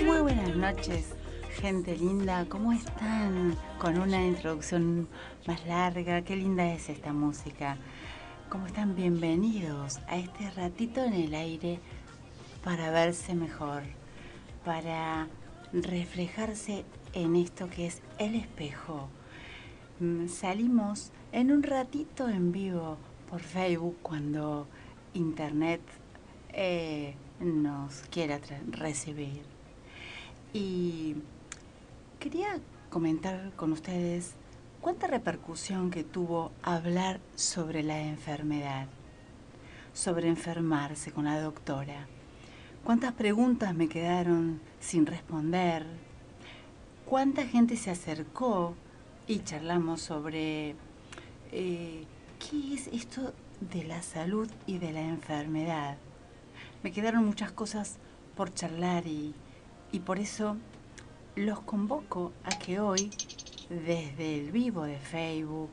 Muy buenas noches, gente linda, ¿cómo están? Con una introducción más larga, qué linda es esta música. ¿Cómo están? Bienvenidos a este ratito en el aire para verse mejor, para reflejarse en esto que es el espejo. Salimos en un ratito en vivo por Facebook cuando Internet nos quiera recibir. Y quería comentar con ustedes cuánta repercusión que tuvo hablar sobre la enfermedad, sobre enfermarse con la doctora. Cuántas preguntas me quedaron sin responder, cuánta gente se acercó y charlamos sobre qué es esto de la salud y de la enfermedad. Me quedaron muchas cosas por charlar y por eso los convoco a que hoy, desde el vivo de Facebook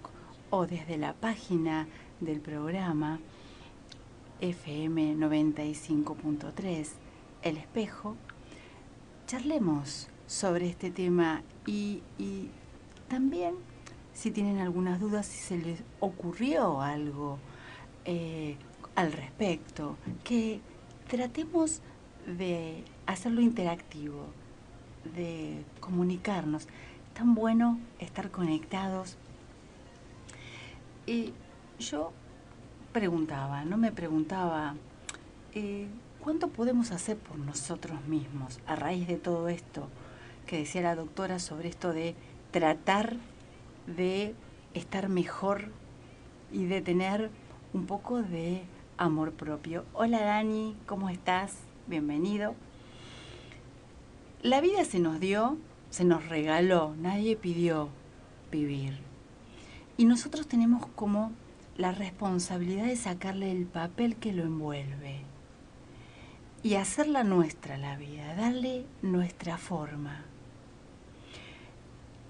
o desde la página del programa FM 95.3, El Espejo, charlemos sobre este tema y también si tienen algunas dudas, si se les ocurrió algo al respecto, que tratemos de hacerlo interactivo, de comunicarnos. Tan bueno estar conectados. Yo preguntaba, no me preguntaba, ¿cuánto podemos hacer por nosotros mismos a raíz de todo esto que decía la doctora sobre esto de tratar de estar mejor y de tener un poco de amor propio? Hola Dani, ¿cómo estás? Bienvenido. La vida se nos dio, se nos regaló, nadie pidió vivir. Y nosotros tenemos como la responsabilidad de sacarle el papel que lo envuelve y hacerla nuestra la vida, darle nuestra forma.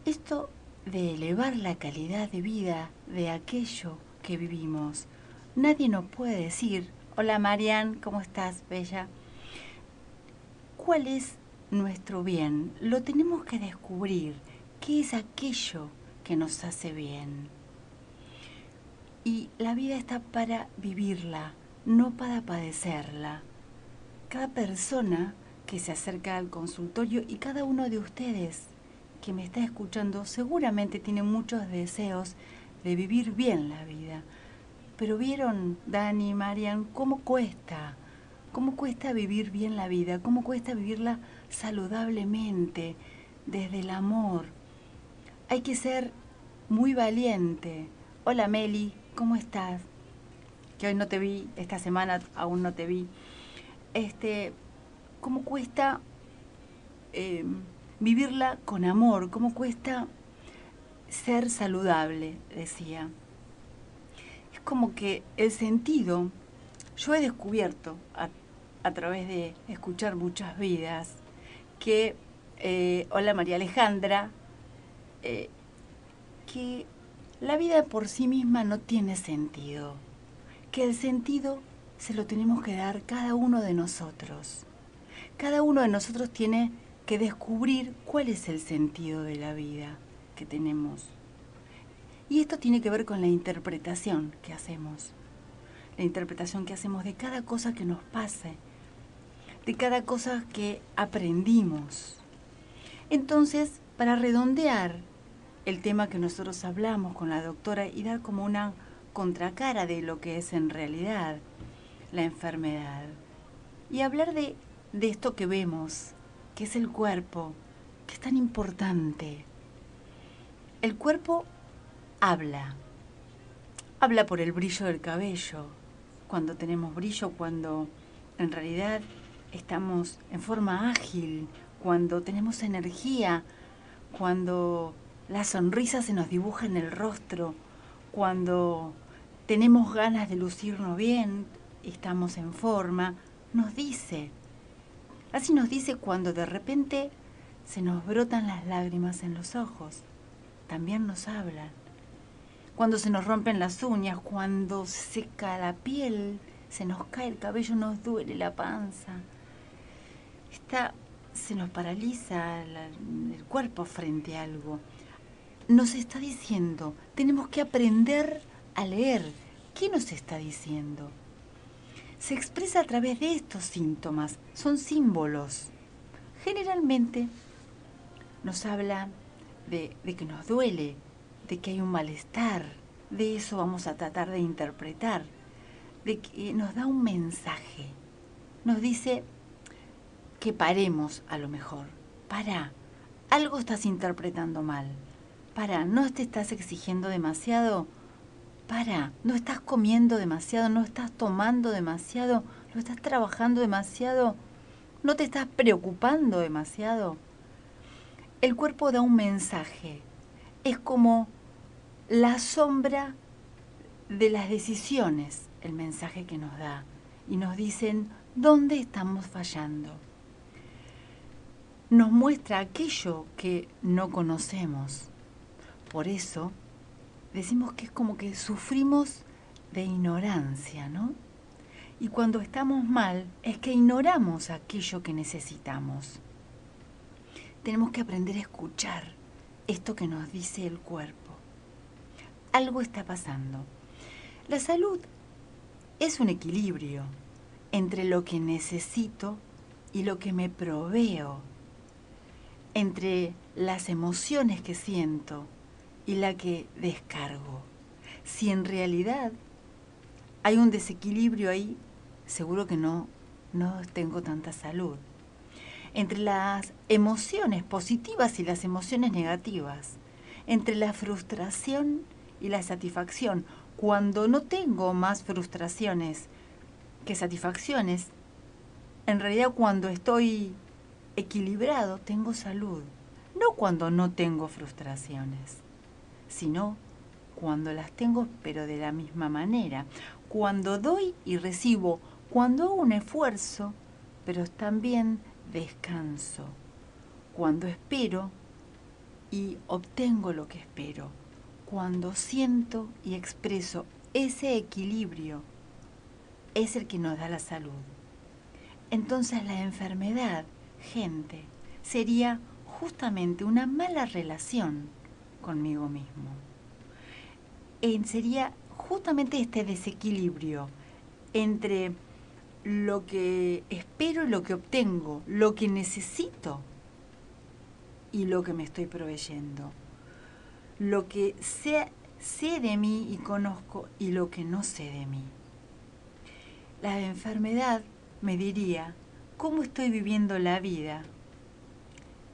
Esto de elevar la calidad de vida de aquello que vivimos, nadie nos puede decir, hola Marian, ¿cómo estás, bella? ¿Cuál es nuestro bien? Lo tenemos que descubrir. ¿Qué es aquello que nos hace bien? Y la vida está para vivirla, no para padecerla. Cada persona que se acerca al consultorio y cada uno de ustedes que me está escuchando seguramente tiene muchos deseos de vivir bien la vida. Pero vieron, Dani, Marian, cómo cuesta vivir bien la vida, cómo cuesta vivirla saludablemente, desde el amor. Hay que ser muy valiente. Hola Meli, ¿cómo estás? Que hoy no te vi, esta semana aún no te vi. ¿Cómo cuesta vivirla con amor? ¿Cómo cuesta ser saludable? Decía. Es como que el sentido, yo he descubierto a través de escuchar muchas vidas que, hola María Alejandra, que la vida por sí misma no tiene sentido, que el sentido se lo tenemos que dar cada uno de nosotros. Cada uno de nosotros tiene que descubrir cuál es el sentido de la vida que tenemos. Y esto tiene que ver con la interpretación que hacemos. La interpretación que hacemos de cada cosa que nos pase, de cada cosa que aprendimos. Entonces, para redondear el tema que nosotros hablamos con la doctora y dar como una contracara de lo que es en realidad la enfermedad, y hablar de esto que vemos, que es el cuerpo, que es tan importante. El cuerpo habla por el brillo del cabello, cuando tenemos brillo, cuando en realidad estamos en forma ágil, cuando tenemos energía, cuando la sonrisa se nos dibuja en el rostro, cuando tenemos ganas de lucirnos bien, estamos en forma, nos dice. Así nos dice cuando de repente se nos brotan las lágrimas en los ojos. También nos hablan. Cuando se nos rompen las uñas, cuando seca la piel, se nos cae el cabello, nos duele la panza. Se nos paraliza el cuerpo frente a algo. Nos está diciendo, tenemos que aprender a leer. ¿Qué nos está diciendo? Se expresa a través de estos síntomas, son símbolos. Generalmente nos habla de que nos duele, de que hay un malestar, de eso vamos a tratar de interpretar, de que nos da un mensaje, nos dice que paremos a lo mejor. Pará, algo estás interpretando mal. Pará, no te estás exigiendo demasiado. Pará, no estás comiendo demasiado, no estás tomando demasiado, no estás trabajando demasiado, no te estás preocupando demasiado. El cuerpo da un mensaje. Es como la sombra de las decisiones, el mensaje que nos da. Y nos dicen dónde estamos fallando. Nos muestra aquello que no conocemos. Por eso decimos que es como que sufrimos de ignorancia, ¿no? Y cuando estamos mal es que ignoramos aquello que necesitamos. Tenemos que aprender a escuchar esto que nos dice el cuerpo. Algo está pasando. La salud es un equilibrio entre lo que necesito y lo que me proveo, entre las emociones que siento y la que descargo. Si en realidad hay un desequilibrio ahí, seguro que no tengo tanta salud. Entre las emociones positivas y las emociones negativas, entre la frustración y la satisfacción. Cuando no tengo más frustraciones que satisfacciones, en realidad cuando estoy equilibrado tengo salud. No cuando no tengo frustraciones, sino cuando las tengo pero de la misma manera. Cuando doy y recibo, cuando hago un esfuerzo, pero también descanso. Cuando espero y obtengo lo que espero. Cuando siento y expreso, ese equilibrio es el que nos da la salud. Entonces la enfermedad, gente, sería justamente una mala relación conmigo mismo. Sería justamente este desequilibrio entre lo que espero y lo que obtengo, lo que necesito y lo que me estoy proveyendo, lo que sé de mí y conozco y lo que no sé de mí. La enfermedad me diría cómo estoy viviendo la vida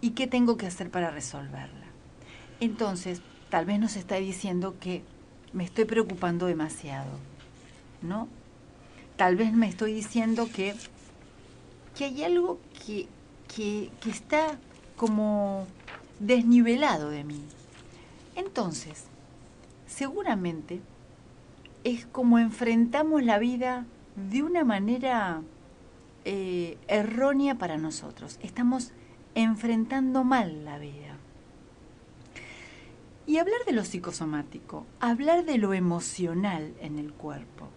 y qué tengo que hacer para resolverla. Entonces, tal vez nos está diciendo que me estoy preocupando demasiado, ¿no? Tal vez me estoy diciendo que hay algo que está como desnivelado de mí. Entonces, seguramente es como enfrentamos la vida de una manera errónea para nosotros. Estamos enfrentando mal la vida. Y hablar de lo psicosomático, hablar de lo emocional en el cuerpo,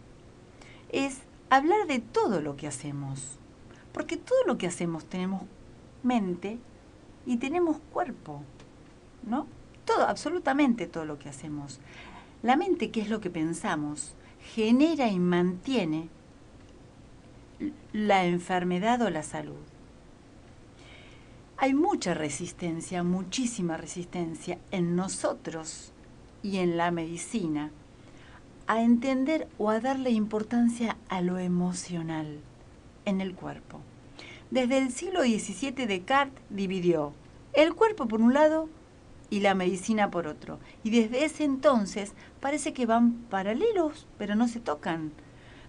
es hablar de todo lo que hacemos. Porque todo lo que hacemos tenemos mente y tenemos cuerpo, ¿no? Todo, absolutamente todo lo que hacemos. La mente, que es lo que pensamos, genera y mantiene la enfermedad o la salud. Hay mucha resistencia, muchísima resistencia en nosotros y en la medicina a entender o a darle importancia a lo emocional en el cuerpo. Desde el siglo XVII Descartes dividió el cuerpo por un lado y la medicina por otro. Y desde ese entonces parece que van paralelos, pero no se tocan.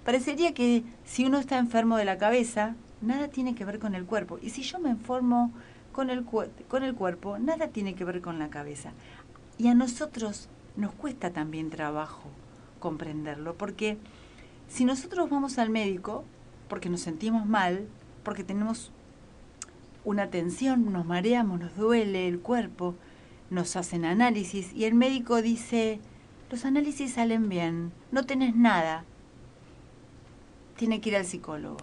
Parecería que si uno está enfermo de la cabeza, nada tiene que ver con el cuerpo. Y si yo me enfermo con el cuerpo, nada tiene que ver con la cabeza. Y a nosotros nos cuesta también trabajo comprenderlo, porque si nosotros vamos al médico porque nos sentimos mal, porque tenemos una tensión, nos mareamos, nos duele el cuerpo, nos hacen análisis y el médico dice, los análisis salen bien, no tenés nada. tiene que ir al psicólogo.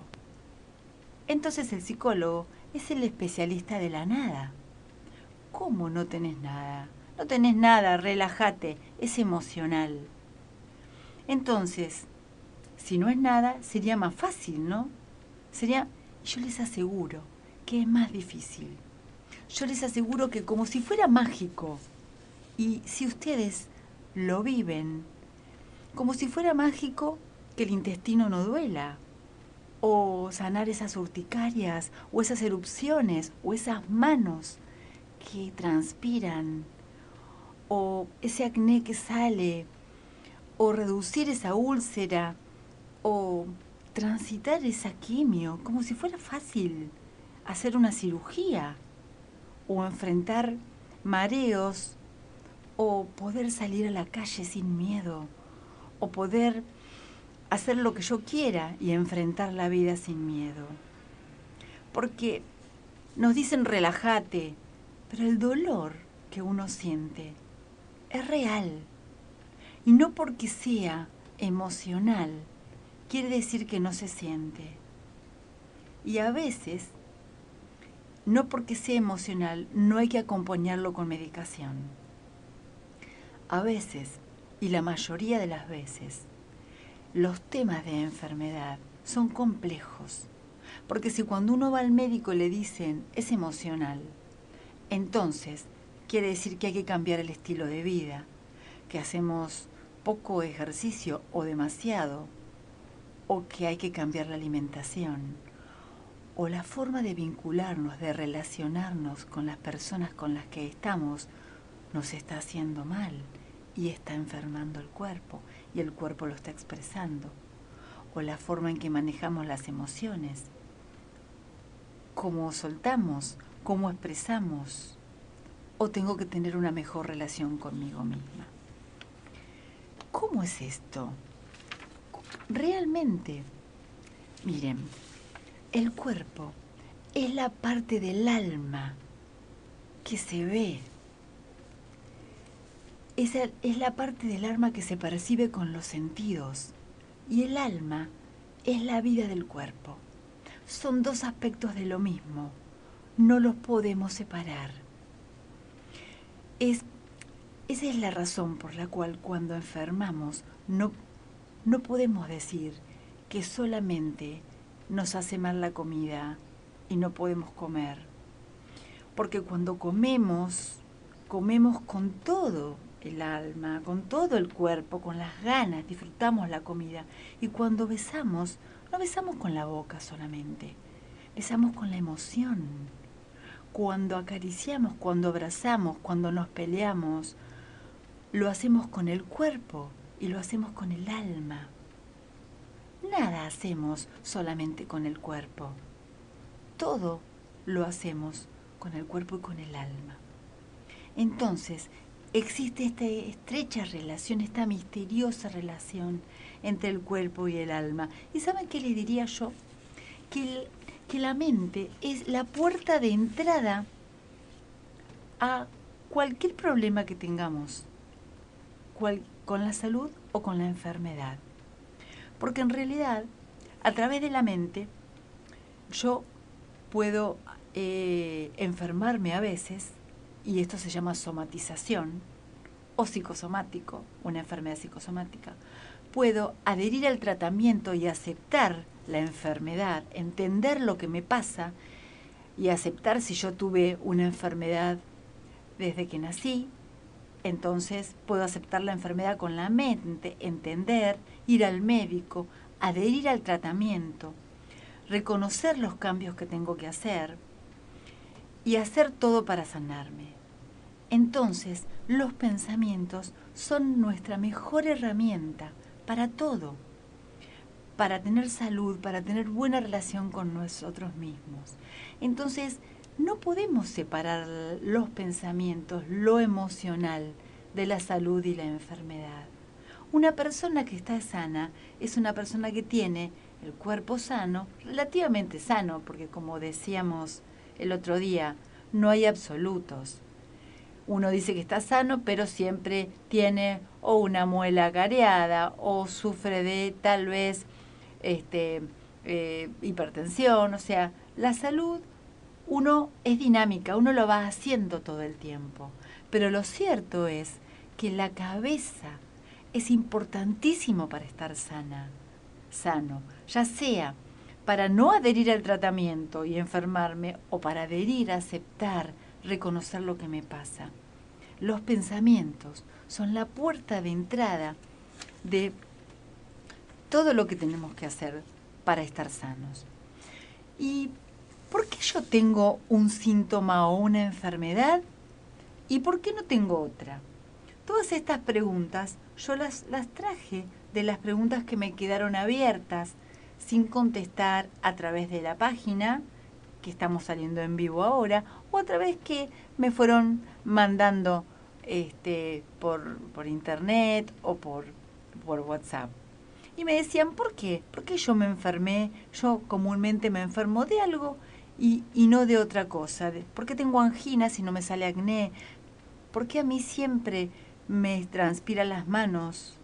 Entonces el psicólogo es el especialista de la nada. ¿Cómo no tenés nada? No tenés nada, relájate, es emocional. Entonces, si no es nada, sería más fácil, ¿no? Yo les aseguro que es más difícil. Yo les aseguro que como si fuera mágico, y si ustedes lo viven, como si fuera mágico que el intestino no duela, o sanar esas urticarias, o esas erupciones, o esas manos que transpiran, o ese acné que sale, o reducir esa úlcera, o transitar esa quimio, como si fuera fácil hacer una cirugía, o enfrentar mareos, o poder salir a la calle sin miedo, o poder hacer lo que yo quiera y enfrentar la vida sin miedo. Porque nos dicen relájate, pero el dolor que uno siente es real. Y no porque sea emocional, quiere decir que no se siente. Y a veces, no porque sea emocional, no hay que acompañarlo con medicación. A veces, y la mayoría de las veces, los temas de enfermedad son complejos. Porque si cuando uno va al médico le dicen es emocional, entonces quiere decir que hay que cambiar el estilo de vida, que hacemos poco ejercicio o demasiado, o que hay que cambiar la alimentación, o la forma de vincularnos, de relacionarnos con las personas con las que estamos, nos está haciendo mal y está enfermando el cuerpo, y el cuerpo lo está expresando, o la forma en que manejamos las emociones, cómo soltamos, cómo expresamos, o tengo que tener una mejor relación conmigo misma. ¿Cómo es esto? Realmente, miren, el cuerpo es la parte del alma que se ve. Es la parte del alma que se percibe con los sentidos. Y el alma es la vida del cuerpo. Son dos aspectos de lo mismo. No los podemos separar. Esa es la razón por la cual cuando enfermamos no podemos decir que solamente nos hace mal la comida y no podemos comer. Porque cuando comemos con todo el alma, con todo el cuerpo, con las ganas, disfrutamos la comida. Y cuando besamos, no besamos con la boca solamente, besamos con la emoción. Cuando acariciamos, cuando abrazamos, cuando nos peleamos, lo hacemos con el cuerpo y lo hacemos con el alma. Nada hacemos solamente con el cuerpo. Todo lo hacemos con el cuerpo y con el alma. Entonces, existe esta estrecha relación, esta misteriosa relación entre el cuerpo y el alma. ¿Y saben qué les diría yo? Que la mente es la puerta de entrada a cualquier problema que tengamos, con la salud o con la enfermedad. Porque en realidad, a través de la mente, yo puedo enfermarme a veces, y esto se llama somatización, o psicosomático, una enfermedad psicosomática. Puedo adherir al tratamiento y aceptar la enfermedad, entender lo que me pasa y aceptar si yo tuve una enfermedad desde que nací. Entonces puedo aceptar la enfermedad con la mente, entender, ir al médico, adherir al tratamiento, reconocer los cambios que tengo que hacer y hacer todo para sanarme. Entonces, los pensamientos son nuestra mejor herramienta para todo, para tener salud, para tener buena relación con nosotros mismos. Entonces, no podemos separar los pensamientos, lo emocional, de la salud y la enfermedad. Una persona que está sana es una persona que tiene el cuerpo sano, relativamente sano, porque como decíamos el otro día, no hay absolutos. Uno dice que está sano, pero siempre tiene o una muela careada o sufre de tal vez hipertensión. O sea, la salud uno es dinámica, uno lo va haciendo todo el tiempo. Pero lo cierto es que la cabeza es importantísimo para estar sano, ya sea para no adherir al tratamiento y enfermarme o para adherir, aceptar, reconocer lo que me pasa. Los pensamientos son la puerta de entrada de todo lo que tenemos que hacer para estar sanos. ¿Y por qué yo tengo un síntoma o una enfermedad y por qué no tengo otra? Todas estas preguntas yo las traje de las preguntas que me quedaron abiertas sin contestar a través de la página que estamos saliendo en vivo ahora o a través que me fueron mandando por internet o por WhatsApp. Y me decían, ¿por qué? ¿Por qué yo me enfermé? Yo comúnmente me enfermo de algo y no de otra cosa. ¿Por qué tengo angina si no me sale acné? ¿Por qué a mí siempre me transpiran las manos?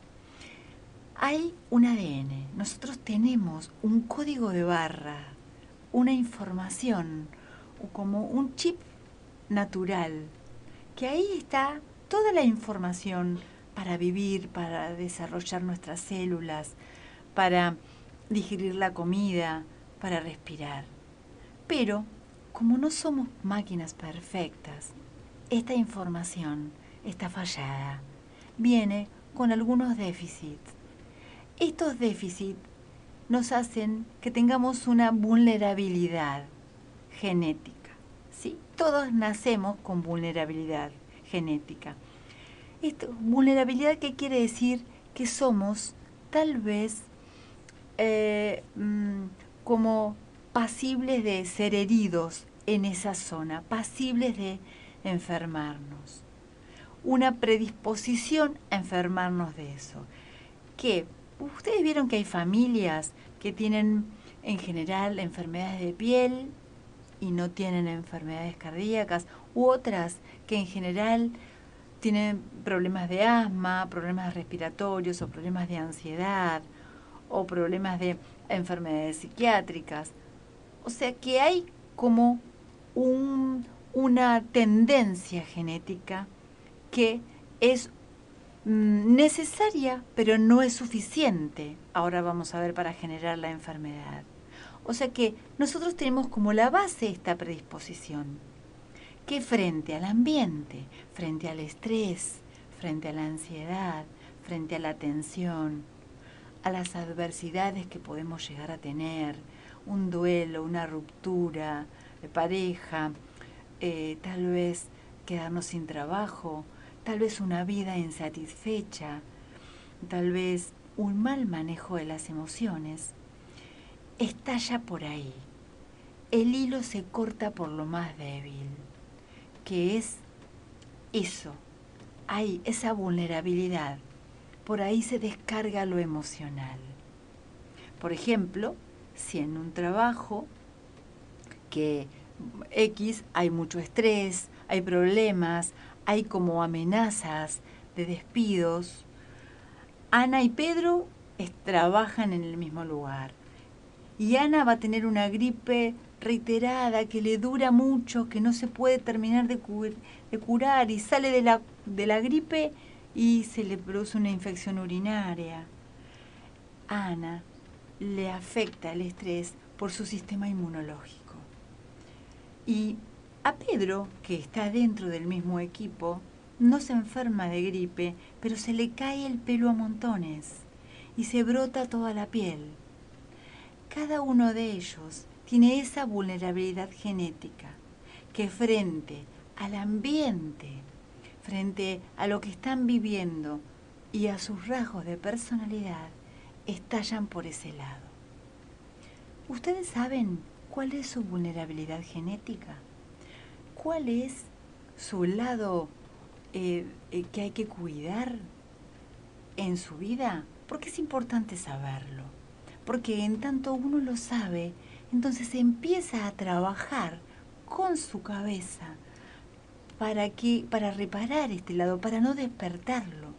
Hay un ADN. Nosotros tenemos un código de barra, una información, como un chip natural, que ahí está toda la información para vivir, para desarrollar nuestras células, para digerir la comida, para respirar. Pero, como no somos máquinas perfectas, esta información está fallada. Viene con algunos déficits. Estos déficits nos hacen que tengamos una vulnerabilidad genética, ¿sí? Todos nacemos con vulnerabilidad genética. Vulnerabilidad, ¿qué quiere decir? Que somos tal vez como pasibles de ser heridos en esa zona, pasibles de enfermarnos. Una predisposición a enfermarnos de eso. Que ustedes vieron que hay familias que tienen en general enfermedades de piel y no tienen enfermedades cardíacas, u otras que en general tienen problemas de asma, problemas respiratorios o problemas de ansiedad o problemas de enfermedades psiquiátricas. O sea que hay como una tendencia genética que es necesaria, pero no es suficiente. Ahora vamos a ver para generar la enfermedad. O sea que nosotros tenemos como la base esta predisposición, que frente al ambiente, frente al estrés, frente a la ansiedad, frente a la tensión, a las adversidades que podemos llegar a tener, un duelo, una ruptura de pareja, tal vez quedarnos sin trabajo, tal vez una vida insatisfecha, tal vez un mal manejo de las emociones, estalla por ahí. El hilo se corta por lo más débil, que es eso. Hay esa vulnerabilidad. Por ahí se descarga lo emocional. Por ejemplo, si en un trabajo que X hay mucho estrés, hay problemas, hay como amenazas de despidos, Ana y Pedro trabajan en el mismo lugar. Y Ana va a tener una gripe reiterada que le dura mucho, que no se puede terminar de curar y sale de la gripe y se le produce una infección urinaria. A Ana le afecta el estrés por su sistema inmunológico. Y a Pedro, que está dentro del mismo equipo, no se enferma de gripe, pero se le cae el pelo a montones y se brota toda la piel. Cada uno de ellos tiene esa vulnerabilidad genética que frente al ambiente, frente a lo que están viviendo y a sus rasgos de personalidad, estallan por ese lado. ¿Ustedes saben cuál es su vulnerabilidad genética? ¿Cuál es su lado que hay que cuidar en su vida? Porque es importante saberlo. Porque en tanto uno lo sabe, entonces empieza a trabajar con su cabeza para reparar este lado, para no despertarlo.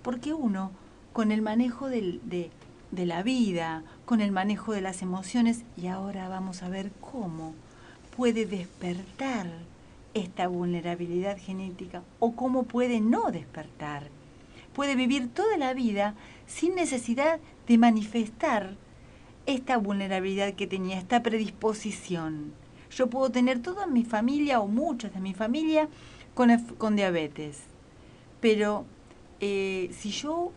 Porque uno, con el manejo de de la vida, con el manejo de las emociones, y ahora vamos a ver cómo puede despertar esta vulnerabilidad genética o cómo puede no despertar. Puede vivir toda la vida sin necesidad de manifestar esta vulnerabilidad que tenía, esta predisposición. Yo puedo tener toda mi familia o muchos de mi familia con diabetes, pero si yo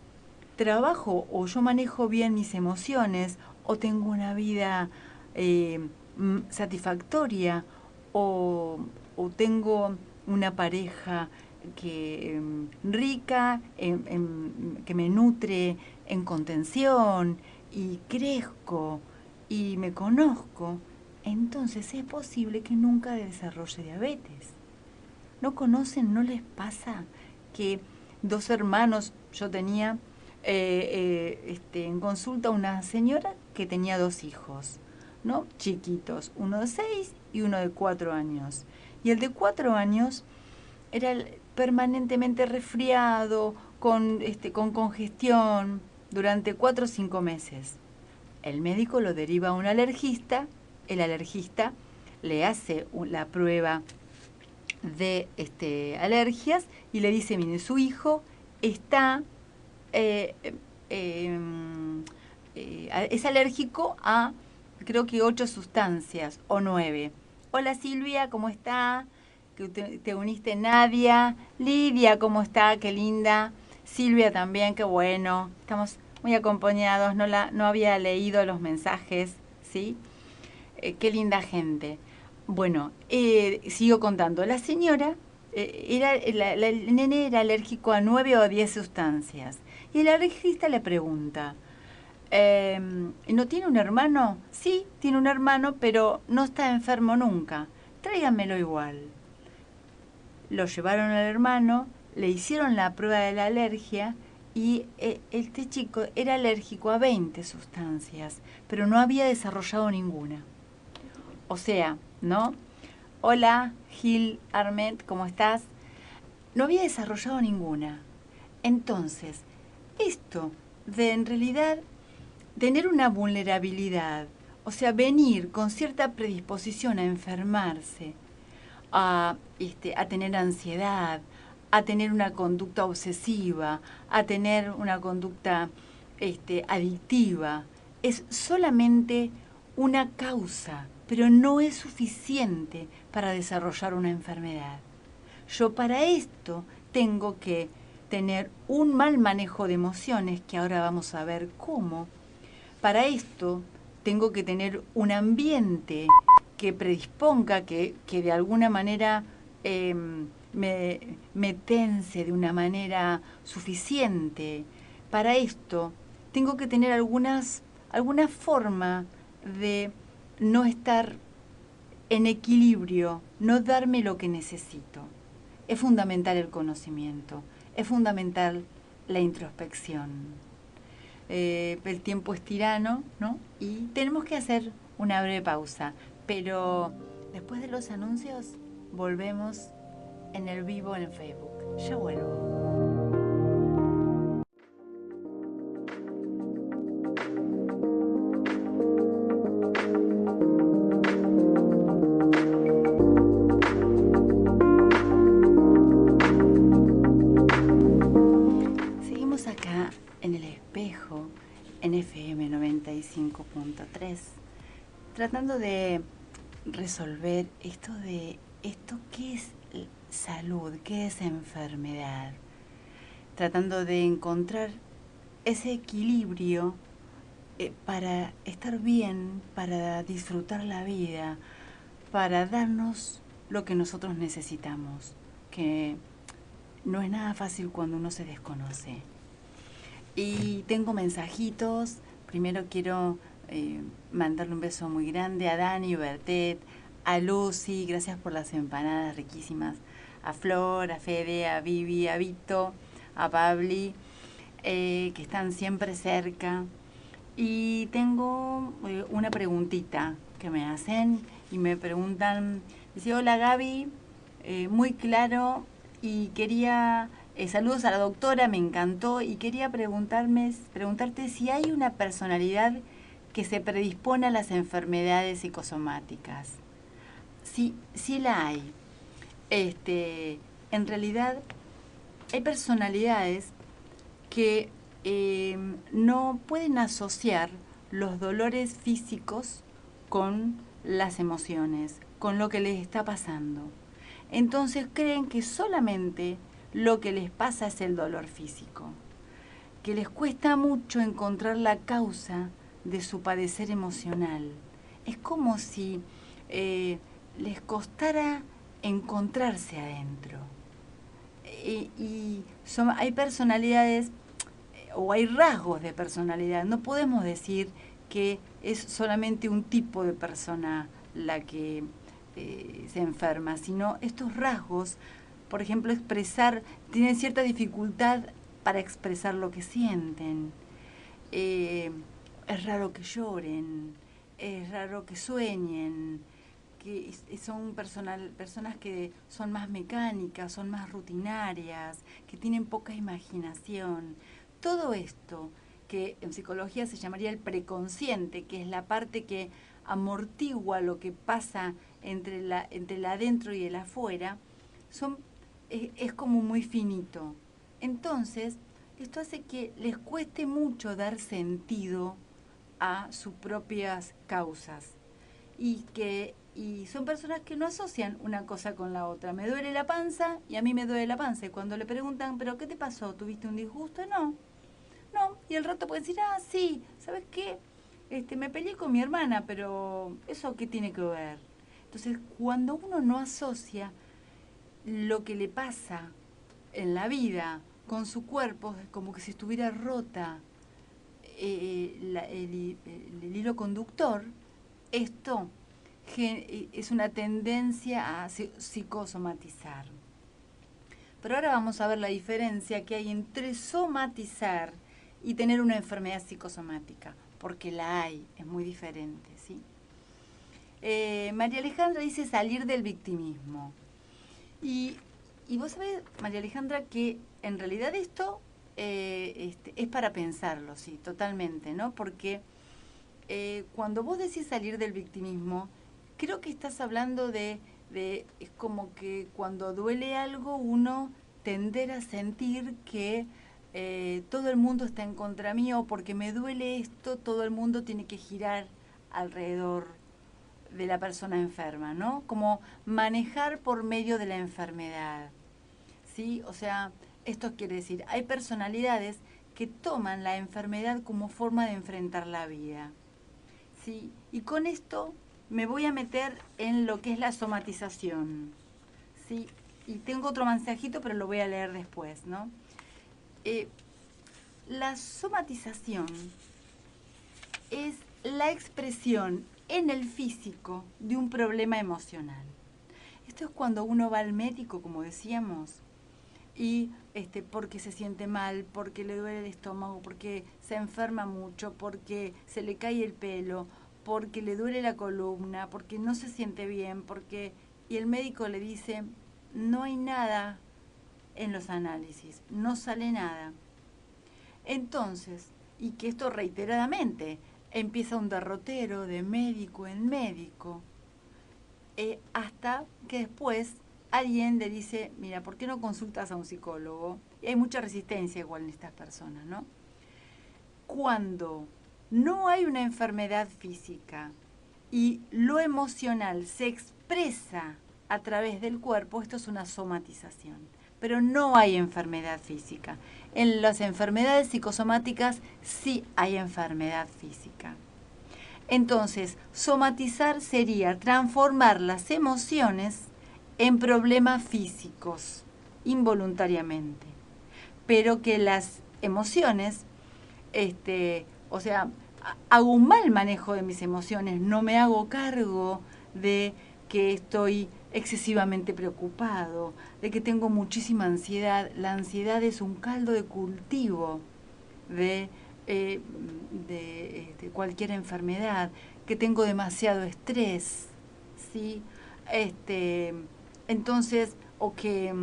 trabajo o yo manejo bien mis emociones o tengo una vida satisfactoria o tengo una pareja que rica, que me nutre en contención y crezco y me conozco, entonces es posible que nunca desarrolle diabetes. ¿No conocen, no les pasa que dos hermanos, yo tenía en consulta una señora que tenía dos hijos, ¿no? Chiquitos, uno de 6 y uno de 4 años. Y el de 4 años era permanentemente resfriado, con congestión, durante 4 o 5 meses. El médico lo deriva a un alergista, el alergista le hace la prueba de alergias y le dice, mire, su hijo está es alérgico a, creo que 8 sustancias o 9. Hola Silvia, ¿cómo está? Que te uniste. Nadia, Lidia, ¿cómo está? Qué linda. Silvia también, qué bueno. Estamos muy acompañados, no había leído los mensajes, ¿sí? Qué linda gente. Bueno, sigo contando. La señora, el nene era alérgico a 9 o 10 sustancias. Y el alergista le pregunta, ¿no tiene un hermano? Sí, tiene un hermano, pero no está enfermo nunca. Tráigamelo igual. Lo llevaron al hermano, le hicieron la prueba de la alergia y este chico era alérgico a 20 sustancias, pero no había desarrollado ninguna. O sea, ¿no? Hola, Gil Armet, ¿cómo estás? No había desarrollado ninguna. Entonces, esto de en realidad tener una vulnerabilidad, o sea, venir con cierta predisposición a enfermarse, a tener ansiedad, a tener una conducta obsesiva, a tener una conducta adictiva, es solamente una causa, pero no es suficiente para desarrollar una enfermedad. Yo para esto tengo que tener un mal manejo de emociones, que ahora vamos a ver cómo. Para esto tengo que tener un ambiente que predisponga, que de alguna manera me tense de una manera suficiente. Para esto tengo que tener alguna forma de no estar en equilibrio, no darme lo que necesito. Es fundamental el conocimiento, es fundamental la introspección. El tiempo es tirano, ¿no? Y tenemos que hacer una breve pausa, pero después de los anuncios volvemos en el vivo en Facebook. Ya vuelvo. Seguimos acá en el espejo, en FM 95.3, tratando de resolver esto qué es salud, qué es enfermedad, tratando de encontrar ese equilibrio para estar bien, para disfrutar la vida, para darnos lo que nosotros necesitamos, que no es nada fácil cuando uno se desconoce. Y tengo mensajitos. Primero quiero mandarle un beso muy grande a Dani, Bertet, a Lucy, gracias por las empanadas riquísimas, a Flor, a Fede, a Vivi, a Vito, a Pabli, que están siempre cerca. Y tengo una preguntita que me hacen y me preguntan, dice, hola Gaby, muy claro, y quería Saludos a la doctora, me encantó y quería preguntarte si hay una personalidad que se predispone a las enfermedades psicosomáticas. Sí, sí la hay. En realidad hay personalidades que no pueden asociar los dolores físicos con las emociones, con lo que les está pasando. Entonces creen que solamente lo que les pasa es el dolor físico, que les cuesta mucho encontrar la causa de su padecer emocional. Es como si les costara encontrarse adentro. Hay personalidades o hay rasgos de personalidad. No podemos decir que es solamente un tipo de persona la que se enferma, sino estos rasgos, por ejemplo, tienen cierta dificultad para expresar lo que sienten. Es raro que lloren, es raro que sueñen, que son personas que son más mecánicas, son más rutinarias, que tienen poca imaginación. Todo esto, que en psicología se llamaría el preconsciente, que es la parte que amortigua lo que pasa entre el adentro y el afuera, es como muy finito. Entonces, esto hace que les cueste mucho dar sentido a sus propias causas y son personas que no asocian una cosa con la otra. Me duele la panza y a mí me duele la panza. Y cuando le preguntan, ¿pero qué te pasó? ¿Tuviste un disgusto? No. No. Y al rato pueden decir, sí, ¿sabes qué? Me peleé con mi hermana, pero ¿eso qué tiene que ver? Entonces, cuando uno no asocia lo que le pasa en la vida con su cuerpo, es como que si estuviera rota el hilo conductor, esto es una tendencia a psicosomatizar. Pero ahora vamos a ver la diferencia que hay entre somatizar y tener una enfermedad psicosomática, porque la hay, es muy diferente, ¿sí? María Alejandra dice salir del victimismo. Y vos sabés, María Alejandra, que en realidad esto es para pensarlo, sí, totalmente, ¿no? Porque cuando vos decís salir del victimismo, creo que estás hablando es como que cuando duele algo uno tender a sentir que todo el mundo está en contra mío, porque me duele esto, todo el mundo tiene que girar alrededor de la persona enferma, ¿no? Como manejar por medio de la enfermedad, ¿sí? O sea, esto quiere decir, hay personalidades que toman la enfermedad como forma de enfrentar la vida, ¿sí? Y con esto me voy a meter en lo que es la somatización, ¿sí? Y tengo otro mensajito, pero lo voy a leer después, ¿no? La somatización es la expresión en el físico de un problema emocional. Esto es cuando uno va al médico, como decíamos, y porque se siente mal, porque le duele el estómago, porque se enferma mucho, porque se le cae el pelo, porque le duele la columna, porque no se siente bien, y el médico le dice, no hay nada en los análisis, no sale nada. Entonces, y que esto reiteradamente, empieza un derrotero de médico en médico, hasta que después alguien le dice, mira, ¿por qué no consultas a un psicólogo? Y hay mucha resistencia igual en estas personas, ¿no? Cuando no hay una enfermedad física y lo emocional se expresa a través del cuerpo, esto es una somatización. Pero no hay enfermedad física. En las enfermedades psicosomáticas sí hay enfermedad física. Entonces, somatizar sería transformar las emociones en problemas físicos, involuntariamente. Pero que las emociones, o sea, hago un mal manejo de mis emociones, no me hago cargo de que estoy excesivamente preocupado, de que tengo muchísima ansiedad. La ansiedad es un caldo de cultivo de cualquier enfermedad, que tengo demasiado estrés, ¿sí? Entonces, o que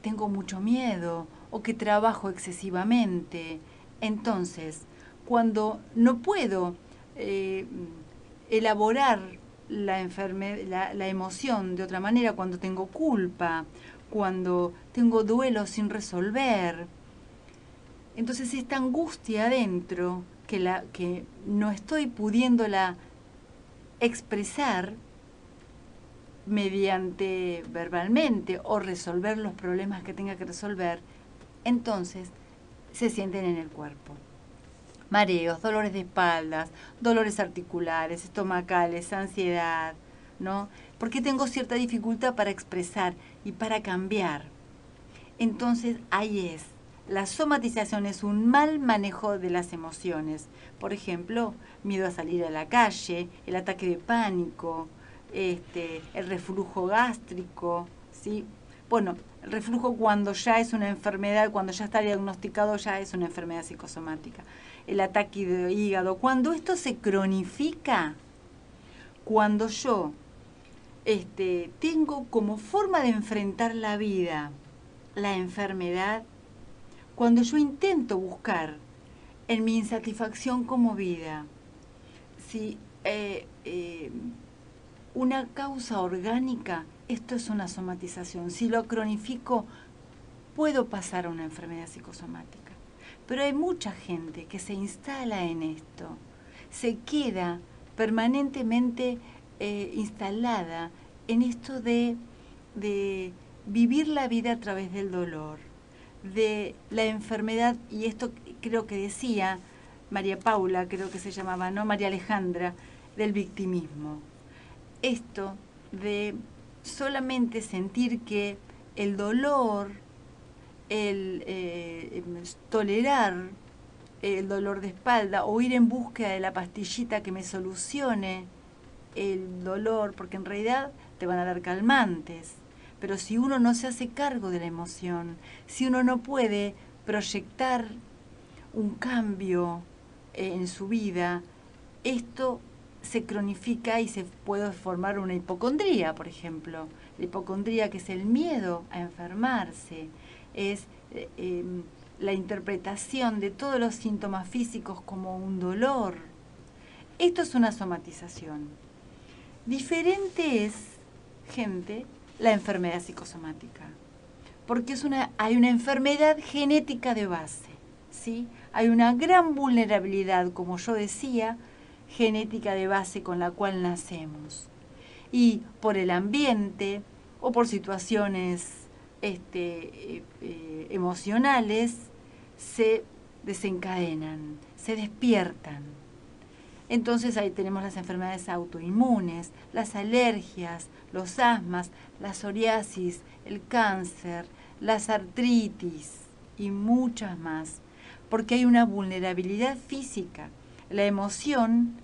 tengo mucho miedo o que trabajo excesivamente. Entonces, cuando no puedo elaborar la emoción de otra manera, cuando tengo culpa, cuando tengo duelo sin resolver, entonces esta angustia adentro que no estoy pudiéndola expresar mediante verbalmente o resolver los problemas que tenga que resolver, entonces se sienten en el cuerpo. Mareos, dolores de espaldas, dolores articulares, estomacales, ansiedad, ¿no? Porque tengo cierta dificultad para expresar y para cambiar. Entonces ahí es. La somatización es un mal manejo de las emociones. Por ejemplo, miedo a salir a la calle, el ataque de pánico, el reflujo gástrico, ¿sí? Bueno, el reflujo cuando ya es una enfermedad, cuando ya está diagnosticado, ya es una enfermedad psicosomática. El ataque de hígado, cuando esto se cronifica, cuando yo tengo como forma de enfrentar la vida la enfermedad, cuando yo intento buscar en mi insatisfacción como vida, ¿sí? Una causa orgánica, esto es una somatización. Si lo cronifico, puedo pasar a una enfermedad psicosomática. Pero hay mucha gente que se instala en esto, se queda permanentemente instalada en esto de vivir la vida a través del dolor, de la enfermedad, y esto creo que decía María Paula, creo que se llamaba, ¿no? María Alejandra, del victimismo. Esto de solamente sentir que el dolor, tolerar el dolor de espalda o ir en búsqueda de la pastillita que me solucione el dolor, porque en realidad te van a dar calmantes. Pero si uno no se hace cargo de la emoción, si uno no puede proyectar un cambio en su vida, esto se cronifica y se puede formar una hipocondría, por ejemplo. La hipocondría, que es el miedo a enfermarse, es la interpretación de todos los síntomas físicos como un dolor. Esto es una somatización. Diferente es, gente, la enfermedad psicosomática, porque hay una enfermedad genética de base, ¿sí? Hay una gran vulnerabilidad, como yo decía, genética de base con la cual nacemos. Y por el ambiente o por situaciones emocionales se desencadenan, se despiertan. Entonces ahí tenemos las enfermedades autoinmunes, las alergias, los asmas, la psoriasis, el cáncer, las artritis y muchas más, porque hay una vulnerabilidad física. La emoción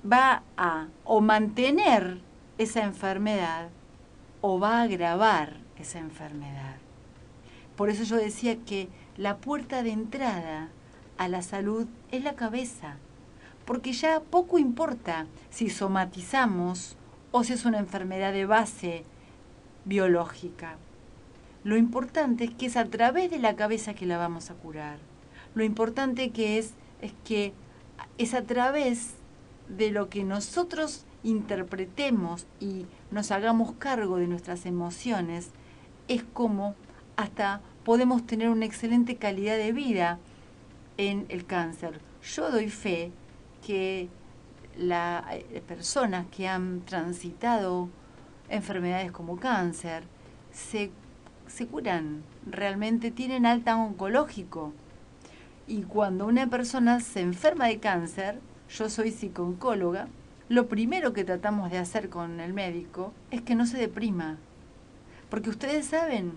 va a o mantener esa enfermedad o va a agravar esa enfermedad. Por eso yo decía que la puerta de entrada a la salud es la cabeza, porque ya poco importa si somatizamos o si es una enfermedad de base biológica. Lo importante es que es a través de la cabeza que la vamos a curar. Lo importante que es que es a través de lo que nosotros interpretemos y nos hagamos cargo de nuestras emociones, es como hasta podemos tener una excelente calidad de vida en el cáncer. Yo doy fe que las personas que han transitado enfermedades como cáncer se curan, realmente tienen alta oncológico. Y cuando una persona se enferma de cáncer, yo soy psicooncóloga, lo primero que tratamos de hacer con el médico es que no se deprima. Porque ustedes saben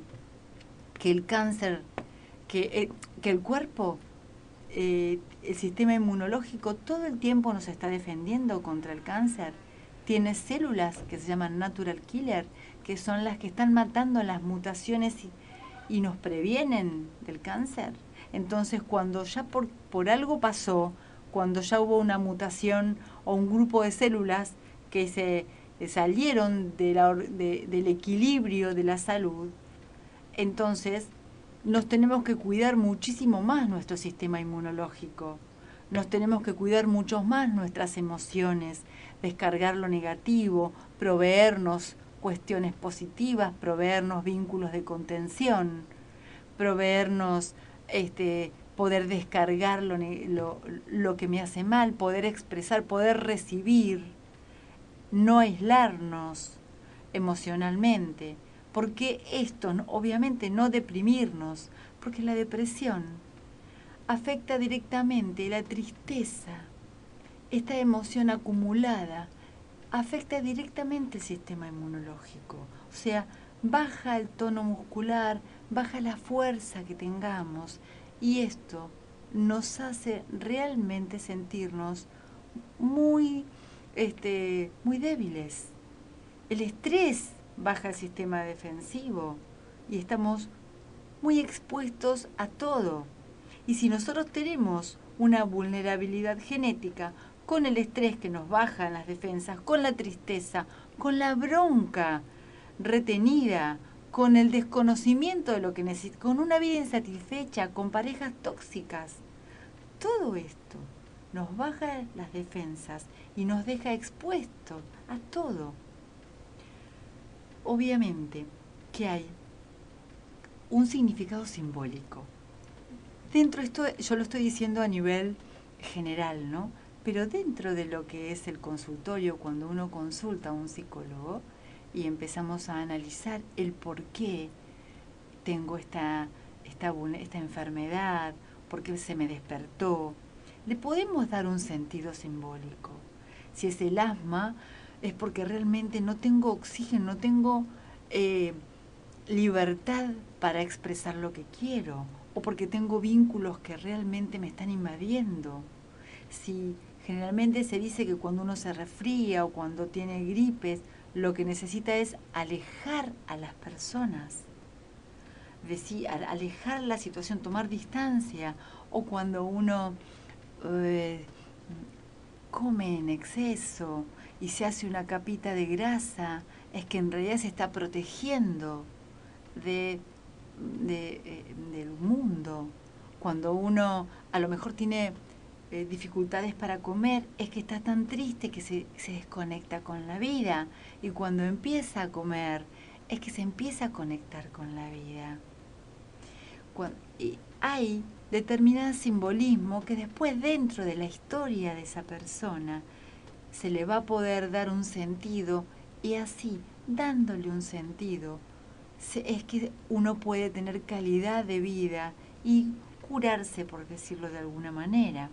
que el cáncer, que el cuerpo, el sistema inmunológico todo el tiempo nos está defendiendo contra el cáncer. Tiene células que se llaman natural killer, que son las que están matando las mutaciones y nos previenen del cáncer. Entonces, cuando ya por algo pasó, cuando ya hubo una mutación o un grupo de células que se salieron del equilibrio de la salud, entonces nos tenemos que cuidar muchísimo más nuestro sistema inmunológico. Nos tenemos que cuidar mucho más nuestras emociones, descargar lo negativo, proveernos cuestiones positivas, proveernos vínculos de contención, proveernos poder descargar lo que me hace mal, poder expresar, poder recibir, no aislarnos emocionalmente. Porque esto, obviamente, no deprimirnos, porque la depresión afecta directamente la tristeza, esta emoción acumulada, afecta directamente el sistema inmunológico. O sea, baja el tono muscular, baja la fuerza que tengamos y esto nos hace realmente sentirnos muy, muy débiles. El estrés baja el sistema defensivo y estamos muy expuestos a todo. Y si nosotros tenemos una vulnerabilidad genética con el estrés que nos baja en las defensas, con la tristeza, con la bronca retenida, con el desconocimiento de lo que necesitamos, con una vida insatisfecha, con parejas tóxicas, todo esto nos baja las defensas y nos deja expuestos a todo. Obviamente que hay un significado simbólico. Dentro de esto, yo lo estoy diciendo a nivel general, ¿no? Pero dentro de lo que es el consultorio, cuando uno consulta a un psicólogo y empezamos a analizar el por qué tengo esta enfermedad, por qué se me despertó, le podemos dar un sentido simbólico. Si es el asma, es porque realmente no tengo oxígeno, no tengo libertad para expresar lo que quiero, o porque tengo vínculos que realmente me están invadiendo. Si generalmente se dice que cuando uno se resfría o cuando tiene gripes, lo que necesita es alejar a las personas, alejar la situación, tomar distancia, o cuando uno come en exceso y se hace una capita de grasa, es que en realidad se está protegiendo del mundo. Cuando uno a lo mejor tiene dificultades para comer, es que está tan triste que se desconecta con la vida. Y cuando empieza a comer, es que se empieza a conectar con la vida. Hay determinado simbolismo que después dentro de la historia de esa persona se le va a poder dar un sentido, y así, dándole un sentido, es que uno puede tener calidad de vida y curarse, por decirlo de alguna manera.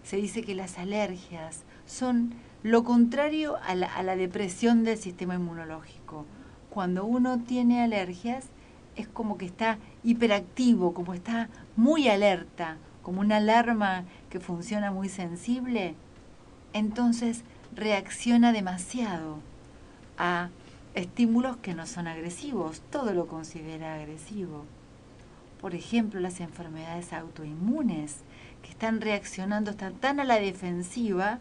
Se dice que las alergias son lo contrario a la depresión del sistema inmunológico. Cuando uno tiene alergias es como que está hiperactivo, como está muy alerta, como una alarma que funciona muy sensible. Entonces reacciona demasiado a estímulos que no son agresivos, todo lo considera agresivo. Por ejemplo, las enfermedades autoinmunes, que están reaccionando, están tan a la defensiva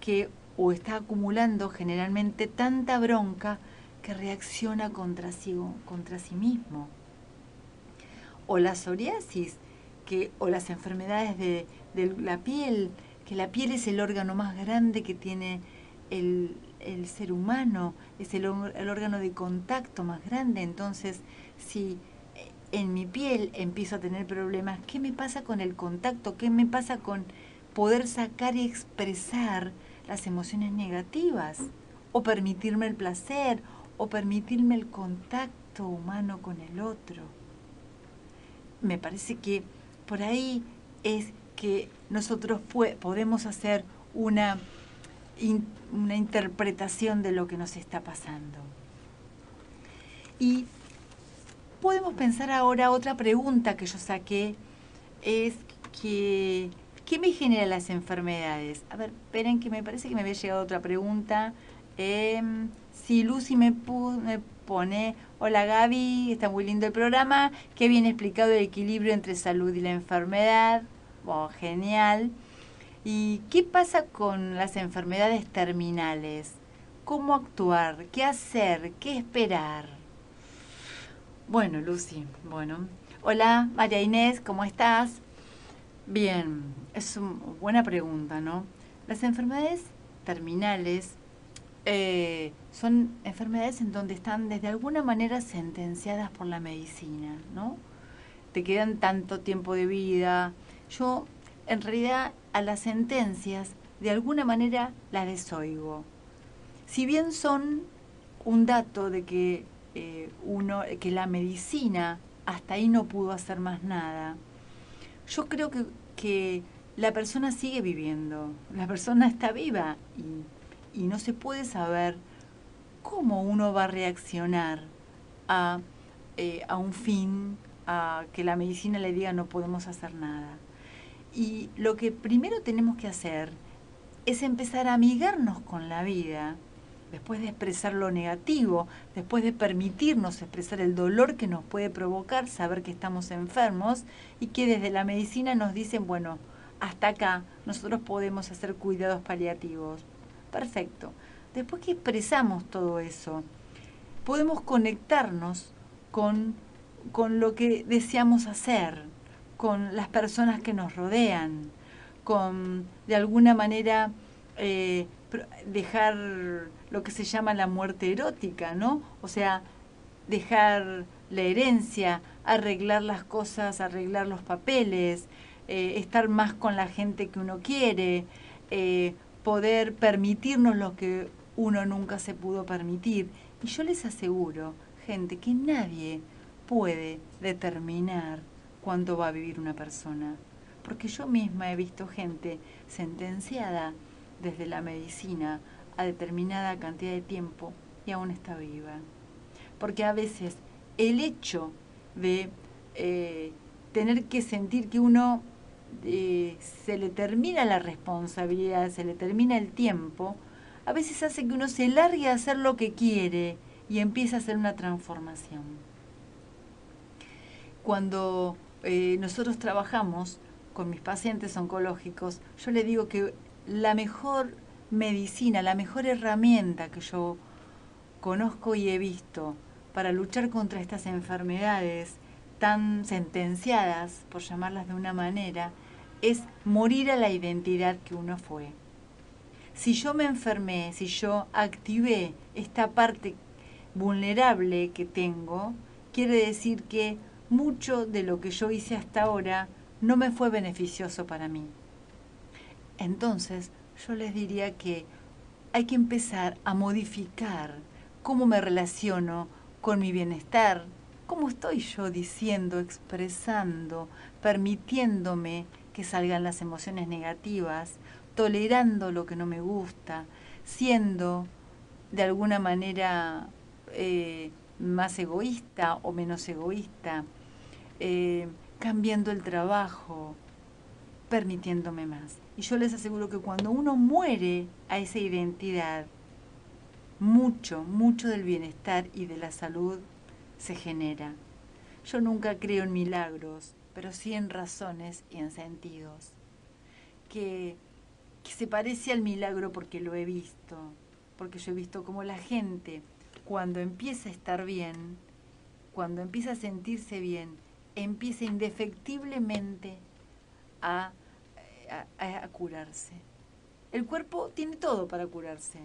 que o está acumulando generalmente tanta bronca que reacciona contra sí mismo. O la psoriasis, o las enfermedades de la piel, que la piel es el órgano más grande que tiene el ser humano, es el órgano de contacto más grande. Entonces, si en mi piel empiezo a tener problemas, ¿qué me pasa con el contacto? ¿Qué me pasa con poder sacar y expresar las emociones negativas? O permitirme el placer, o permitirme el contacto humano con el otro. Me parece que por ahí es que nosotros podemos hacer una interpretación de lo que nos está pasando. Y podemos pensar ahora, otra pregunta que yo saqué es que ¿qué me genera las enfermedades? A ver, esperen que me parece que me había llegado otra pregunta. Si Lucy me pone, hola Gaby, está muy lindo el programa, qué bien explicado el equilibrio entre salud y la enfermedad. Wow, genial. ¿Y qué pasa con las enfermedades terminales? ¿Cómo actuar? ¿Qué hacer? ¿Qué esperar? Bueno, Lucy, bueno. Hola, María Inés, ¿cómo estás? Bien, es una buena pregunta, ¿no? Las enfermedades terminales son enfermedades en donde están desde alguna manera sentenciadas por la medicina, ¿no? Te quedan tanto tiempo de vida. Yo, en realidad, a las sentencias, de alguna manera, las desoigo. Si bien son un dato de que que la medicina hasta ahí no pudo hacer más nada, yo creo que la persona sigue viviendo, la persona está viva y no se puede saber cómo uno va a reaccionar a, a un fin, a que la medicina le diga no podemos hacer nada. Y lo que primero tenemos que hacer es empezar a amigarnos con la vida, después de expresar lo negativo, después de permitirnos expresar el dolor que nos puede provocar saber que estamos enfermos y que desde la medicina nos dicen, bueno, hasta acá nosotros podemos hacer cuidados paliativos. Perfecto. Después que expresamos todo eso, podemos conectarnos con, con lo que deseamos hacer, con las personas que nos rodean, con de alguna manera dejar lo que se llama la muerte erótica, ¿no? O sea, dejar la herencia, arreglar las cosas, arreglar los papeles, estar más con la gente que uno quiere, poder permitirnos lo que uno nunca se pudo permitir. Y yo les aseguro, gente, que nadie puede determinar cuándo va a vivir una persona. Porque yo misma he visto gente sentenciada desde la medicina a determinada cantidad de tiempo y aún está viva. Porque a veces el hecho de tener que sentir que uno se le termina la responsabilidad, se le termina el tiempo, a veces hace que uno se largue a hacer lo que quiere y empieza a hacer una transformación. Cuando nosotros trabajamos con mis pacientes oncológicos, yo les digo que la mejor medicina, la mejor herramienta que yo conozco y he visto para luchar contra estas enfermedades tan sentenciadas, por llamarlas de una manera, es morir a la identidad que uno fue. Si yo me enfermé, si yo activé esta parte vulnerable que tengo, quiere decir que mucho de lo que yo hice hasta ahora no me fue beneficioso para mí. Entonces, yo les diría que hay que empezar a modificar cómo me relaciono con mi bienestar, cómo estoy yo diciendo, expresando, permitiéndome que salgan las emociones negativas, tolerando lo que no me gusta, siendo de alguna manera más egoísta o menos egoísta, cambiando el trabajo, permitiéndome más. Y yo les aseguro que cuando uno muere a esa identidad, mucho del bienestar y de la salud se genera. Yo nunca creo en milagros, pero sí en razones y en sentidos. Que, que se parece al milagro porque lo he visto, porque yo he visto cómo la gente, cuando empieza a estar bien, cuando empieza a sentirse bien, empieza indefectiblemente a a curarse. El cuerpo tiene todo para curarse,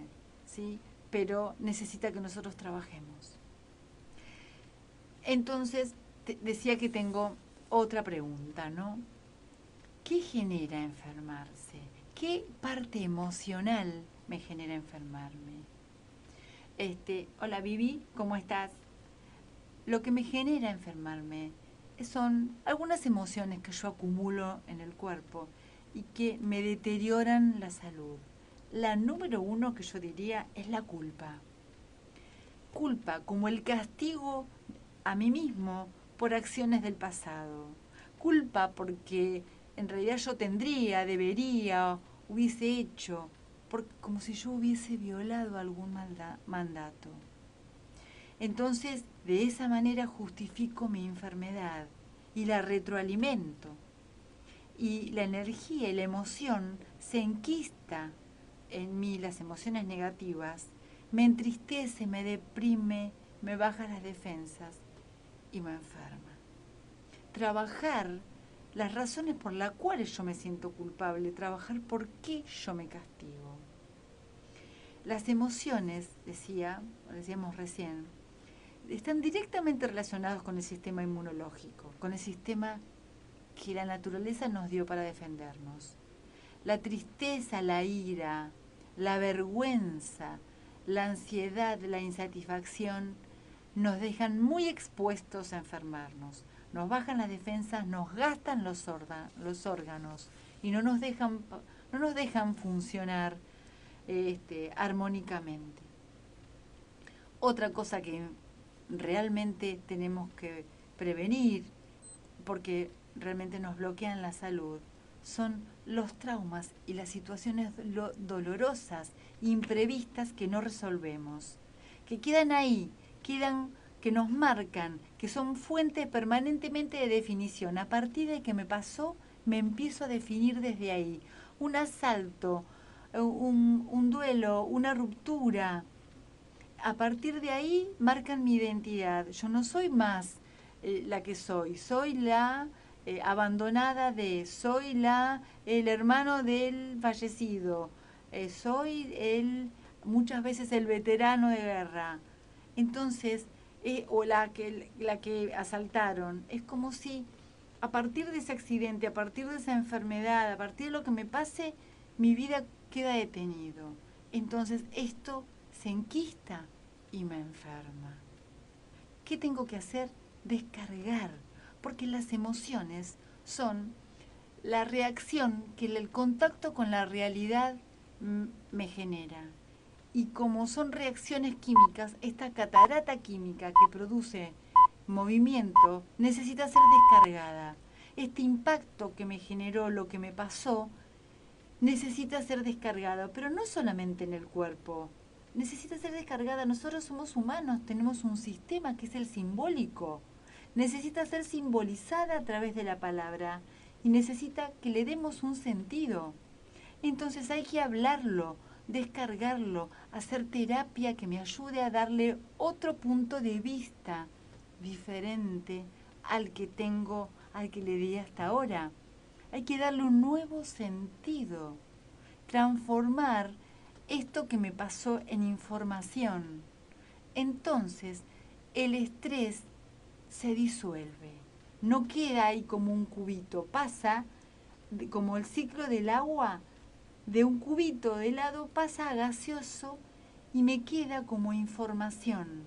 ¿sí? Pero necesita que nosotros trabajemos. Entonces, decía que tengo otra pregunta, ¿no? ¿Qué genera enfermarse? ¿Qué parte emocional me genera enfermarme? Hola Vivi, ¿cómo estás? Lo que me genera enfermarme son algunas emociones que yo acumulo en el cuerpo y que me deterioran la salud. La número uno que yo diría es la culpa. Culpa como el castigo a mí mismo por acciones del pasado. Culpa porque en realidad yo tendría, debería, hubiese hecho, como si yo hubiese violado algún mandato. Entonces, de esa manera justifico mi enfermedad y la retroalimento. Y la energía y la emoción se enquista en mí, las emociones negativas, me entristece, me deprime, me baja las defensas y me enferma. Trabajar las razones por las cuales yo me siento culpable, trabajar por qué yo me castigo. Las emociones, decíamos recién, están directamente relacionados con el sistema inmunológico, con el sistema que la naturaleza nos dio para defendernos. La tristeza, la ira, la vergüenza, la ansiedad, la insatisfacción nos dejan muy expuestos a enfermarnos. Nos bajan las defensas, nos gastan los órganos y no nos dejan funcionar armónicamente. Otra cosa que realmente tenemos que prevenir, porque realmente nos bloquean la salud, son los traumas y las situaciones dolorosas, imprevistas que no resolvemos, que quedan ahí, que nos marcan, que son fuentes permanentemente de definición. A partir de que me pasó, me empiezo a definir desde ahí. Un asalto, un duelo, una ruptura. A partir de ahí marcan mi identidad. Yo no soy más la que soy la abandonada soy el hermano del fallecido, soy muchas veces el veterano de guerra. Entonces, o la que asaltaron. Es como si a partir de ese accidente, a partir de esa enfermedad, a partir de lo que me pase, mi vida queda detenido. Entonces esto se enquista y me enferma. ¿Qué tengo que hacer? Descargar, porque las emociones son la reacción que el contacto con la realidad me genera. Y como son reacciones químicas, esta catarata química que produce movimiento necesita ser descargada. Este impacto que me generó lo que me pasó necesita ser descargada, pero no solamente en el cuerpo. Necesita ser descargada. Nosotros somos humanos, tenemos un sistema que es el simbólico. Necesita ser simbolizada a través de la palabra y necesita que le demos un sentido. Entonces hay que hablarlo, descargarlo, hacer terapia que me ayude a darle otro punto de vista diferente al que le di hasta ahora. Hay que darle un nuevo sentido, transformar esto que me pasó en información. Entonces, el estrés se disuelve, no queda ahí como un cubito, pasa como el ciclo del agua, de un cubito de helado pasa a gaseoso y me queda como información,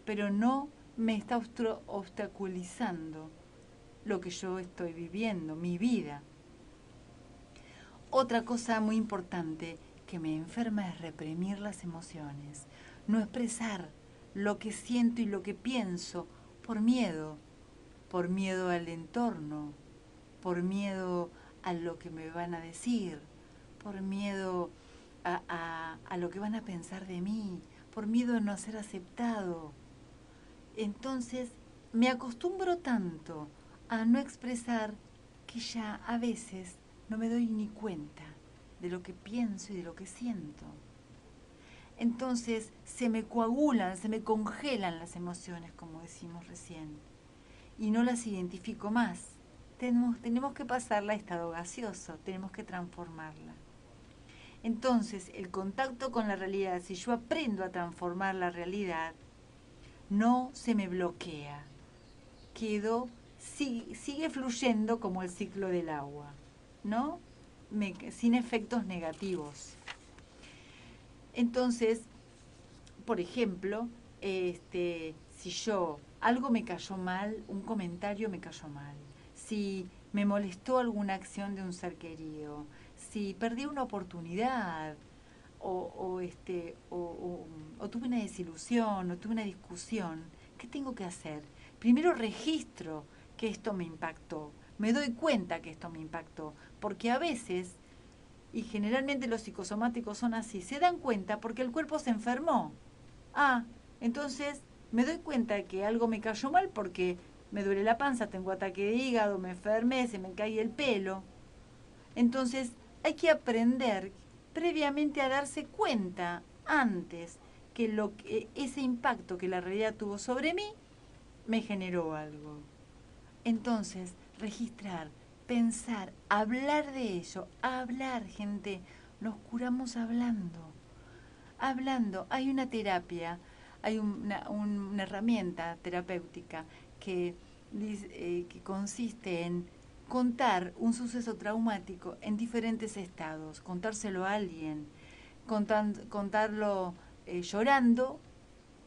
pero no me está obstaculizando lo que yo estoy viviendo, mi vida. Otra cosa muy importante que me enferma es reprimir las emociones, no expresar lo que siento y lo que pienso por miedo al entorno, por miedo a lo que me van a decir, por miedo a lo que van a pensar de mí, por miedo a no ser aceptado. Entonces me acostumbro tanto a no expresar que ya a veces no me doy ni cuenta de lo que pienso y de lo que siento. Entonces se me coagulan, se me congelan las emociones, como decimos recién, y no las identifico más. Tenemos que pasarla a estado gaseoso, tenemos que transformarla. Entonces, el contacto con la realidad, si yo aprendo a transformar la realidad, no se me bloquea. Sigue fluyendo como el ciclo del agua, ¿no? Sin efectos negativos. Entonces, por ejemplo, si algo me cayó mal, un comentario me cayó mal, si me molestó alguna acción de un ser querido, si perdí una oportunidad, o tuve una desilusión, o tuve una discusión, ¿qué tengo que hacer? Primero registro que esto me impactó, me doy cuenta que esto me impactó, porque a veces, y generalmente los psicosomáticos son así, se dan cuenta porque el cuerpo se enfermó. Entonces me doy cuenta que algo me cayó mal porque me duele la panza, tengo ataque de hígado, me enfermé, se me cae el pelo. Entonces hay que aprender previamente a darse cuenta antes que ese impacto que la realidad tuvo sobre mí me generó algo. Entonces, registrar, pensar, hablar de ello, hablar, gente, nos curamos hablando. Hablando, hay una terapia, hay una herramienta terapéutica que consiste en contar un suceso traumático en diferentes estados, contárselo a alguien, contarlo llorando,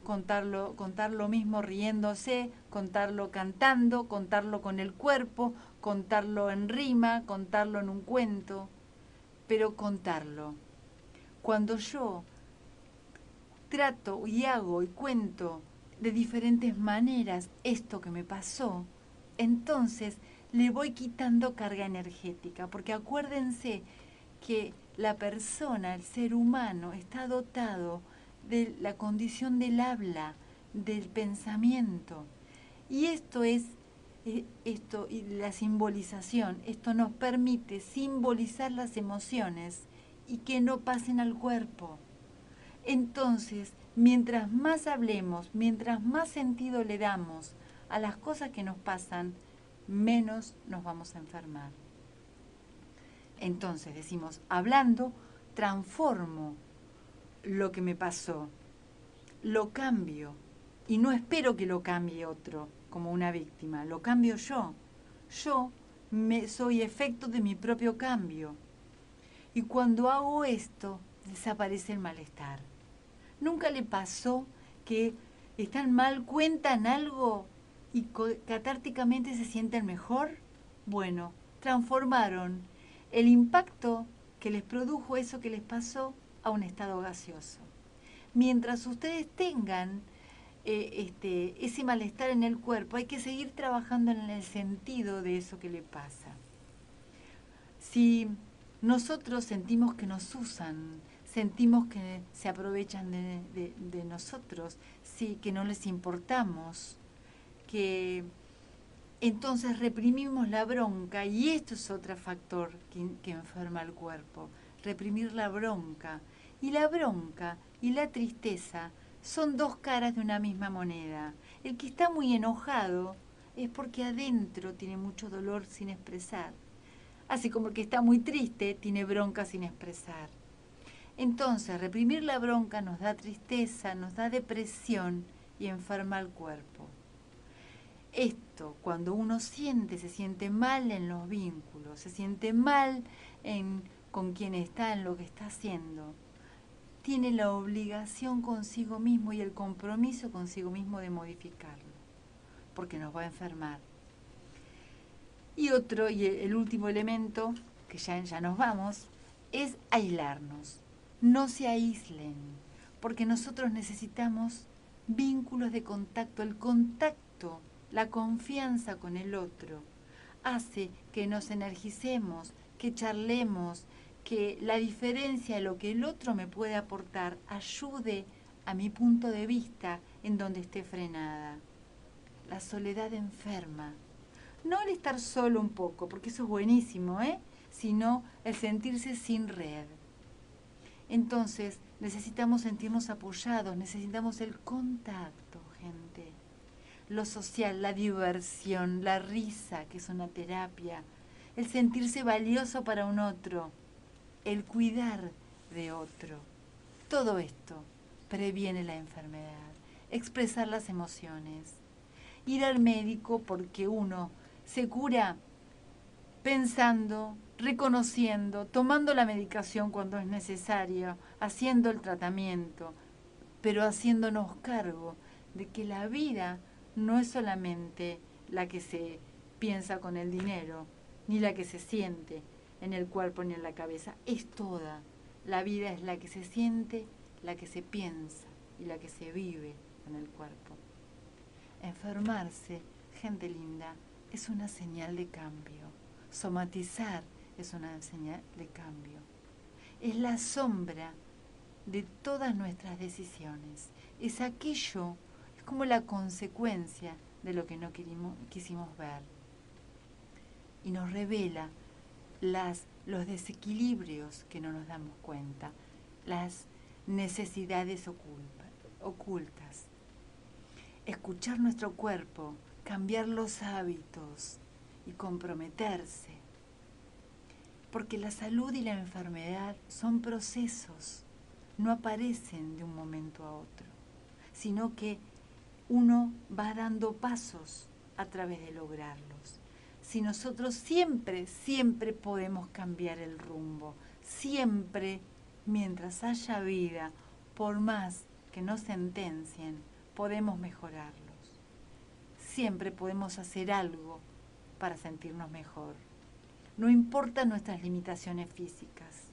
contar lo mismo riéndose, contarlo cantando, contarlo con el cuerpo, contarlo en rima, contarlo en un cuento, pero contarlo. Cuando yo trato y hago y cuento de diferentes maneras esto que me pasó, entonces le voy quitando carga energética, porque acuérdense que la persona, el ser humano, está dotado de la condición del habla, del pensamiento. Y esto es, esto y la simbolización, esto nos permite simbolizar las emociones y que no pasen al cuerpo. Entonces, mientras más hablemos, mientras más sentido le damos a las cosas que nos pasan, menos nos vamos a enfermar. Entonces decimos, hablando, transformo lo que me pasó, lo cambio y no espero que lo cambie otro como una víctima, lo cambio yo. Yo soy efecto de mi propio cambio. Y cuando hago esto, desaparece el malestar. ¿Nunca le pasó que están mal, cuentan algo y catárticamente se sienten mejor? Bueno, transformaron el impacto que les produjo eso que les pasó a un estado gaseoso. Mientras ustedes tengan ese malestar en el cuerpo, hay que seguir trabajando en el sentido de eso que le pasa. Si nosotros sentimos que nos usan, sentimos que se aprovechan de nosotros, sí, que no les importamos, que entonces reprimimos la bronca, y esto es otro factor que enferma al cuerpo, reprimir la bronca. Y la bronca y la tristeza son dos caras de una misma moneda. El que está muy enojado es porque adentro tiene mucho dolor sin expresar, así como el que está muy triste tiene bronca sin expresar. Entonces, reprimir la bronca nos da tristeza, nos da depresión y enferma al cuerpo. Esto, cuando uno se siente mal en los vínculos, se siente mal con quien está, en lo que está haciendo, tiene la obligación consigo mismo y el compromiso consigo mismo de modificarlo, porque nos va a enfermar. Y el último elemento, que ya nos vamos, es aislarnos. No se aíslen, porque nosotros necesitamos vínculos de contacto. El contacto, la confianza con el otro, hace que nos energicemos, que charlemos, que la diferencia de lo que el otro me puede aportar ayude a mi punto de vista en donde esté frenada. La soledad enferma. No el estar solo un poco, porque eso es buenísimo, sino el sentirse sin red. Entonces, necesitamos sentirnos apoyados, necesitamos el contacto, gente. Lo social, la diversión, la risa, que es una terapia, el sentirse valioso para un otro, el cuidar de otro. Todo esto previene la enfermedad. Expresar las emociones. Ir al médico porque uno se cura pensando, reconociendo, tomando la medicación cuando es necesaria, haciendo el tratamiento, pero haciéndonos cargo de que la vida no es solamente la que se piensa con el dinero, ni la que se siente en el cuerpo ni en la cabeza, es toda. La vida es la que se siente, la que se piensa y la que se vive en el cuerpo. Enfermarse, gente linda, es una señal de cambio. Somatizar es una señal de cambio. Es la sombra de todas nuestras decisiones. Es aquello, es como la consecuencia de lo que no quisimos ver. Y nos revela los desequilibrios que no nos damos cuenta, las necesidades ocultas. escuchar nuestro cuerpo, cambiar los hábitos y comprometerse. Porque la salud y la enfermedad son procesos, no aparecen de un momento a otro, sino que uno va dando pasos a través de lograrlos. Si nosotros siempre podemos cambiar el rumbo, siempre, mientras haya vida, por más que nos sentencien, podemos mejorarlos. Siempre podemos hacer algo para sentirnos mejor. No importan nuestras limitaciones físicas.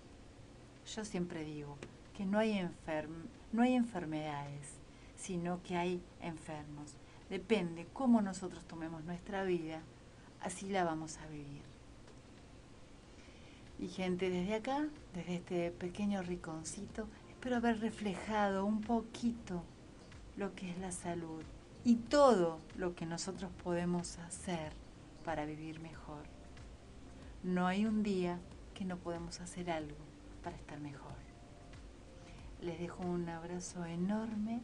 Yo siempre digo que no hay enfermedades, sino que hay enfermos. Depende cómo nosotros tomemos nuestra vida, así la vamos a vivir. Y gente, desde acá, desde este pequeño rinconcito, espero haber reflejado un poquito lo que es la salud y todo lo que nosotros podemos hacer para vivir mejor. No hay un día que no podemos hacer algo para estar mejor. Les dejo un abrazo enorme